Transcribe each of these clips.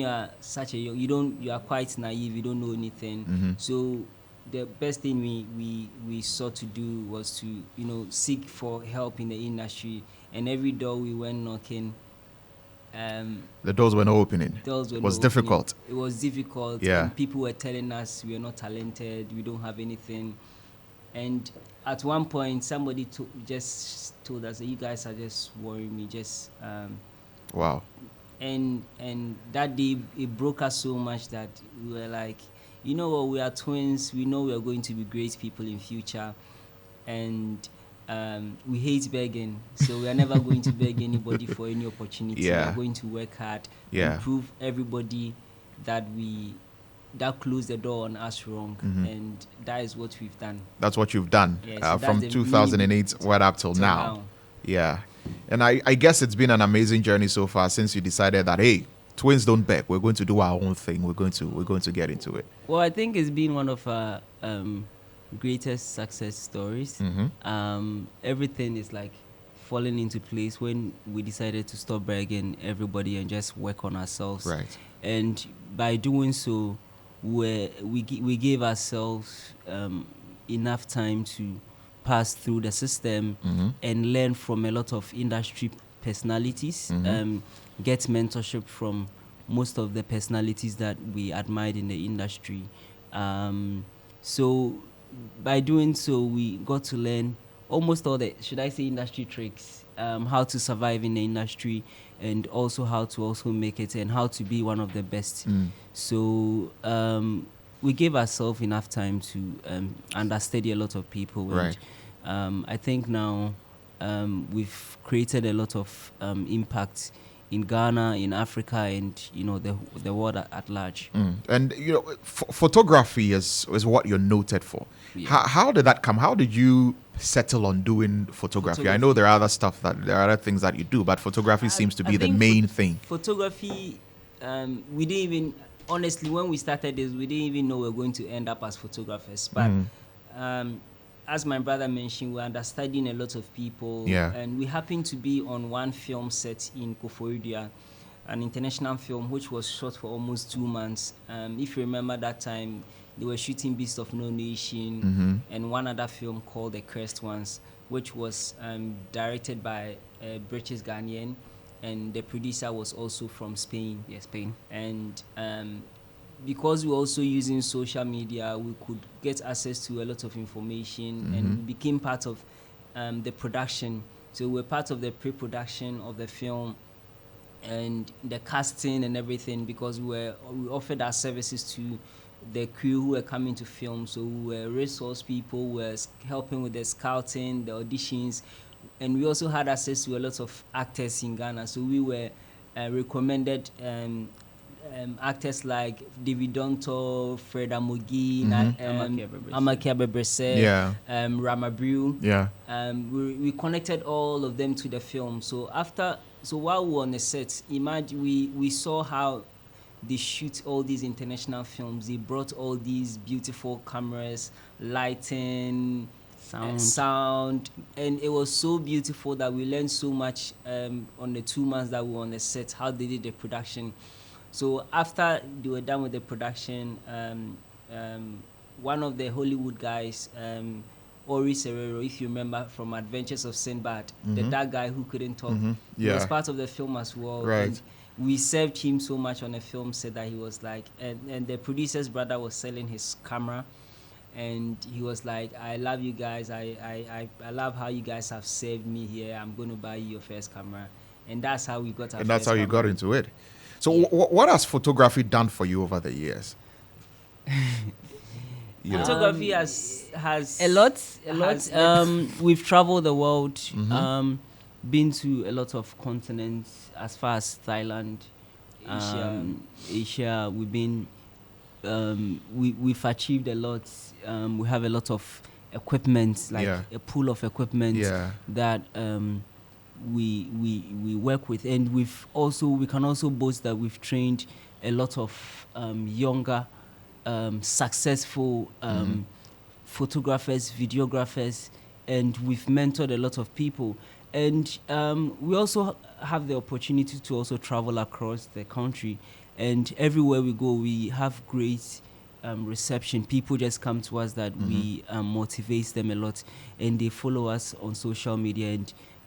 you are such a young, you are quite naive, you don't know anything. So the best thing we sought to do was to, you know, seek for help in the industry, and every door we went knocking, the doors were not opening. doors were It was not opening. difficult. It was difficult. Yeah. And people were telling us we are not talented, we don't have anything. And at one point, somebody just told us that you guys are just worrying me. Just Wow. and that day it broke us so much that we were like, you know what, we are twins. We know we are going to be great people in future, and we hate begging, so we are never going to beg anybody for any opportunity. Yeah. We are going to work hard Yeah. and prove everybody that that closed the door on us wrong, and that is what we've done. That's what you've done Yeah, so from that's the 2008 right up till now. Yeah. And I guess it's been an amazing journey so far since you decided that, hey, Twins Don't Beg, we're going to do our own thing. We're going to get into it. Well, I think it's been one of our greatest success stories. Everything is like falling into place when we decided to stop begging everybody and just work on ourselves. Right. And by doing so, we gave ourselves enough time to pass through the system and learn from a lot of industry personalities, get mentorship from most of the personalities that we admired in the industry. So by doing so, we got to learn almost all the, should I say, industry tricks, how to survive in the industry, and also how to also make it, and how to be one of the best. So we gave ourselves enough time to understudy a lot of people. Right. And I think now we've created a lot of impact in Ghana, in Africa, and you know the world at large. And you know, photography is what you're noted for. Yeah. How did that come? How did you settle on doing photography? I know there are other things that you do, but photography seems to be the main thing. Photography, we didn't even, honestly, when we started this, we didn't even know we were going to end up as photographers. But as my brother mentioned, we're understudying a lot of people. Yeah. And we happened to be on one film set in Koforidua, an international film which was shot for almost 2 months. If you remember that time, they were shooting Beast of No Nation and one other film called The Cursed Ones, which was directed by a British Ghanaian, and the producer was also from Spain. Yeah, Spain. And because we were also using social media, we could get access to a lot of information, and we became part of the production. So we were part of the pre-production of the film and the casting and everything, because we offered our services to the crew who were coming to film. So we were resource people, we were helping with the scouting, the auditions, and we also had access to a lot of actors in Ghana. So we were recommended actors like David Donto, Fred Amogi, Amaki Abebrese, Ramabriu. Yeah. We connected all of them to the film. So while we were on the set, imagine we saw how they shoot all these international films. They brought all these beautiful cameras, lighting, sound, and it was so beautiful that we learned so much on the 2 months that we were on the set, how they did the production. So after they were done with the production, one of the Hollywood guys, Ori Serrero, if you remember from Adventures of Sinbad, the dark guy who couldn't talk, he was part of the film as well. Right. And we served him so much on the film set that he was like, and the producer's brother was selling his camera, and he was like, I love you guys, I love how you guys have served me here, I'm going to buy you your first camera. And that's how we got our And that's how you got into it. So Yeah. what has photography done for you over the years? Photography has A lot. we've traveled the world, been to a lot of continents, as far as Thailand, Asia. We've been, we've achieved a lot. We have a lot of equipment, like a pool of equipment that we work with, and we can also boast that we've trained a lot of younger, successful photographers, videographers, and we've mentored a lot of people. And we also have the opportunity to also travel across the country and everywhere we go, we have great reception. People just come to us that we motivate them a lot, and they follow us on social media,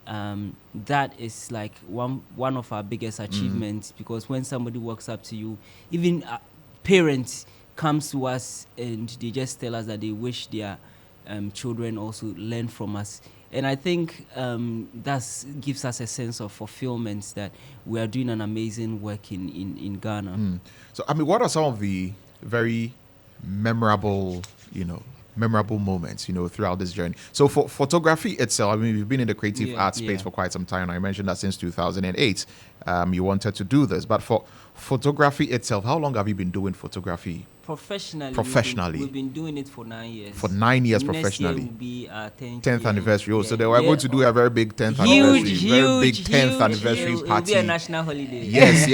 and that is like one of our biggest achievements, because when somebody walks up to you, even parents comes to us and they just tell us that they wish their children also learn from us. And I think that gives us a sense of fulfillment that we are doing an amazing work in Ghana. So, I mean, what are some of the very memorable moments, throughout this journey? So for photography itself, I mean, you've been in the creative art space for quite some time. I mentioned that since 2008, you wanted to do this. But for photography itself, how long have you been doing photography? Professionally. We've been doing it for 9 years. For 9 years Next professionally. Year will be our 10th anniversary. Oh, so they were going to do a very big 10th anniversary. Very big 10th anniversary party. It will be a national holiday. Yes.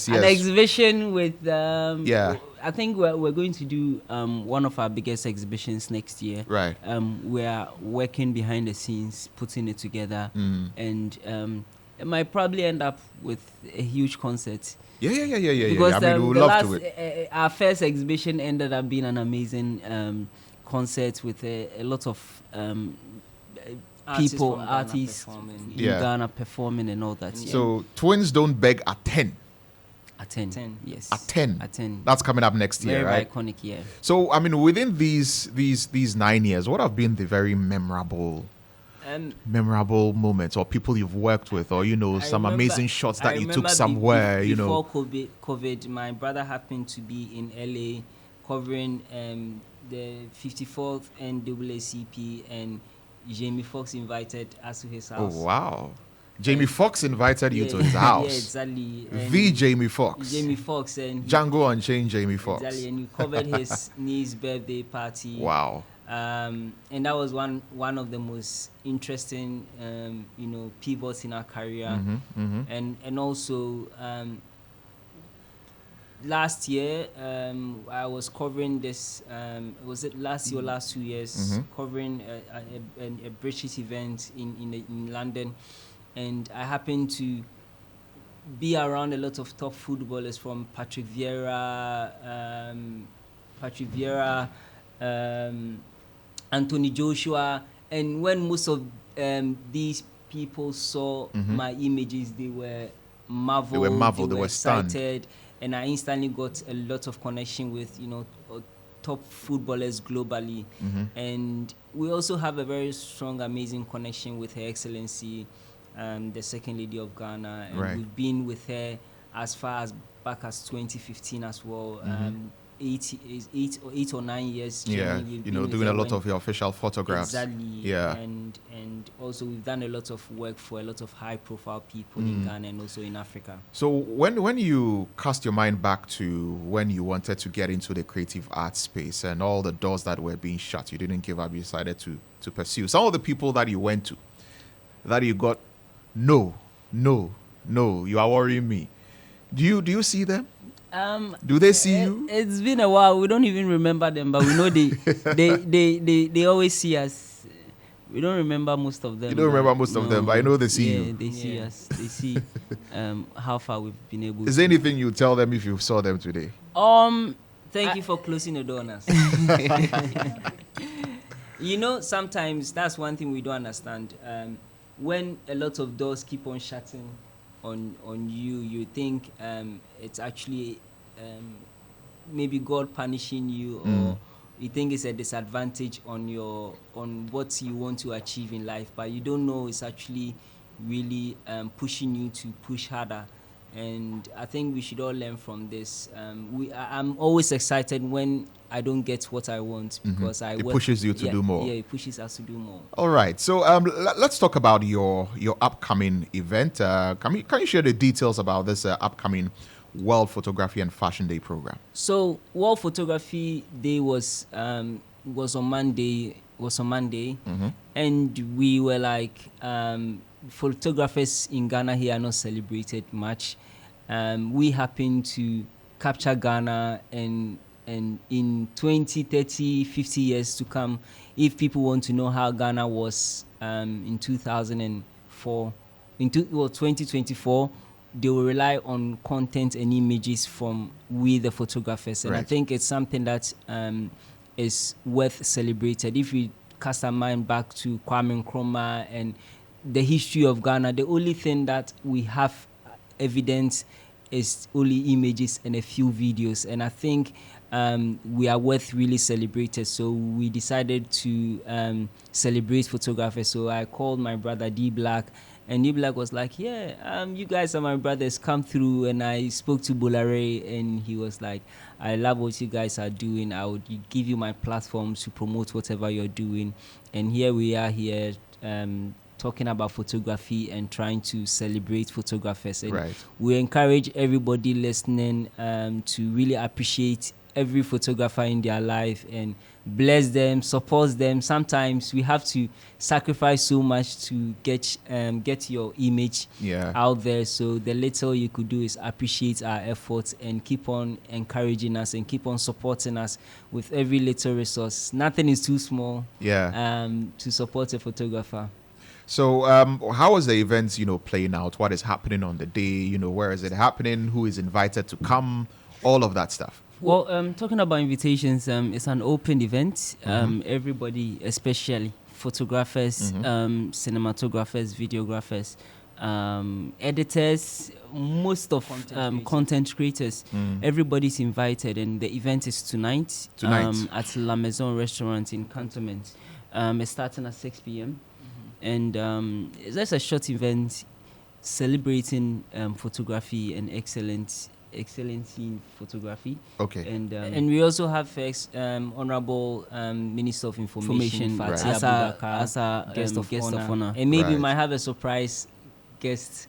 An exhibition with I think we're going to do one of our biggest exhibitions next year. Right. We are working behind the scenes, putting it together, and it might probably end up with a huge concert. Yeah. Because I mean, we would love to it. Our first exhibition ended up being an amazing concert with a lot of artists in Ghana performing and all that. So Twins Don't Beg at 10. At 10, yes. At 10. At 10. That's coming up next year, right? Very iconic, yeah. So, I mean, within these 9 years, what have been the very memorable moments, or people you've worked with, or some amazing shots that you took somewhere? Before COVID, my brother happened to be in LA covering the 54th NAACP, and Jamie Foxx invited us to his house. Oh wow! Jamie Foxx invited you to his house. Yeah, exactly. The Jamie Foxx. Jamie Foxx and Django Unchained Jamie Foxx. Exactly, and you covered his niece's birthday party. Wow. And that was one of the most interesting, pivots in our career. And also, last year, I was covering this. Was it last year or last 2 years? Covering a British event in London, and I happened to be around a lot of top footballers, from Patrick Vieira, Anthony Joshua, and when most of these people saw my images, they were marveled. They were excited, stunned. And I instantly got a lot of connection with top footballers globally. And we also have a very strong, amazing connection with Her Excellency, the Second Lady of Ghana, and we've been with her as far as back as 2015 as well. 8 or 9 years. Doing a lot of your official photographs. Exactly. Yeah. And also we've done a lot of work for a lot of high-profile people in Ghana and also in Africa. So when you cast your mind back to when you wanted to get into the creative arts space and all the doors that were being shut, you didn't give up. You decided to pursue. Some of the people that you went to, that you got, no, you are worrying me. Do you see them? Do they see you? It's been a while. We don't even remember them, but we know they always see us. We don't remember most of them. You don't remember most of them, but I know they see you. Yeah, they see us. They see how far we've been able. Is there anything you tell them if you saw them today? Thank you for closing the door on us. Sometimes that's one thing we don't understand. When a lot of doors keep on shutting on you, you think it's actually maybe God punishing you, or you think it's a disadvantage on what you want to achieve in life, but you don't know it's actually really pushing you to push harder. And I think we should all learn from this. I'm always excited when I don't get what I want, because it pushes you to do more. Yeah, it pushes us to do more. All right. So let's talk about your upcoming event. Can you share the details about this upcoming World Photography and Fashion Day program? So World Photography Day was on Monday. And we were like, photographers in Ghana here are not celebrated much. We happen to capture Ghana, and in 20, 30, 50 years to come, if people want to know how Ghana was in 2004, 2024, they will rely on content and images from we, the photographers. And I Right. think it's something that is worth celebrated. If we cast our mind back to Kwame Nkrumah and the history of Ghana, the only thing that we have evidence is only images and a few videos. And I think we are worth really celebrated. So we decided to celebrate photographers. So I called my brother D Black, and D Black was like, yeah, you guys are my brothers, come through. And I spoke to Bolare, and he was like, I love what you guys are doing. I would give you my platform to promote whatever you're doing. And here we are here talking about photography and trying to celebrate photographers. And Right. we encourage everybody listening to really appreciate every photographer in their life and bless them, support them. Sometimes we have to sacrifice so much to get your image out there. So the little you could do is appreciate our efforts and keep on encouraging us and keep on supporting us with every little resource. Nothing is too small to support a photographer. So how is the event, playing out? What is happening on the day? Where is it happening? Who is invited to come? All of that stuff. Well, talking about invitations, it's an open event. Everybody, especially photographers, cinematographers, videographers, editors, most of content creators, everybody's invited, and the event is tonight. At La Maison Restaurant in Cantonment. It's starting at 6 p.m. And it's just a short event celebrating photography and excellence in photography. Okay. And we also have Honorable Minister of Information right. as a guest of honor. And maybe we might have a surprise guest.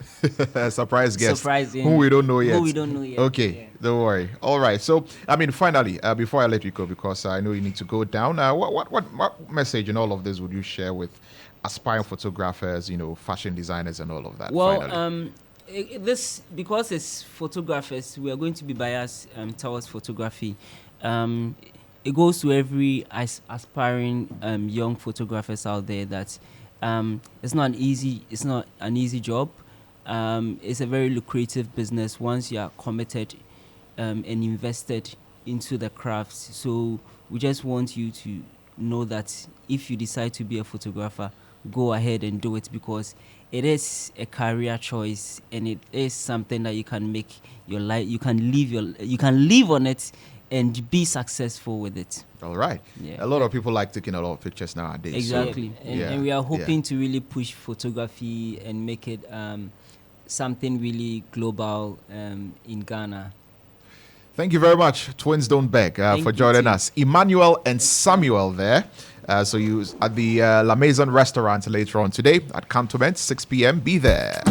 A surprise guest. Surprising. Who we don't know yet. Okay, yeah. Don't worry. All right. So, finally, before I let you go, because I know you need to go down, what message in all of this would you share with aspiring photographers, fashion designers and all of that? Well, finally? this, because it's photographers, we are going to be biased towards photography. It goes to every aspiring young photographers out there that it's not an easy job. It's a very lucrative business once you are committed and invested into the craft. So we just want you to know that if you decide to be a photographer, go ahead and do it, because it is a career choice and it is something that you can make your life. You can live on it and be successful with it. All right. Yeah. A lot of people like taking a lot of pictures nowadays. Exactly. So, and we are hoping to really push photography and make it something really global in Ghana. Thank you very much, Twinsdntbeg, for joining us. Emmanuel and Samuel there. So you at the La Maison restaurant later on today at Cantonment, 6 p.m. Be there.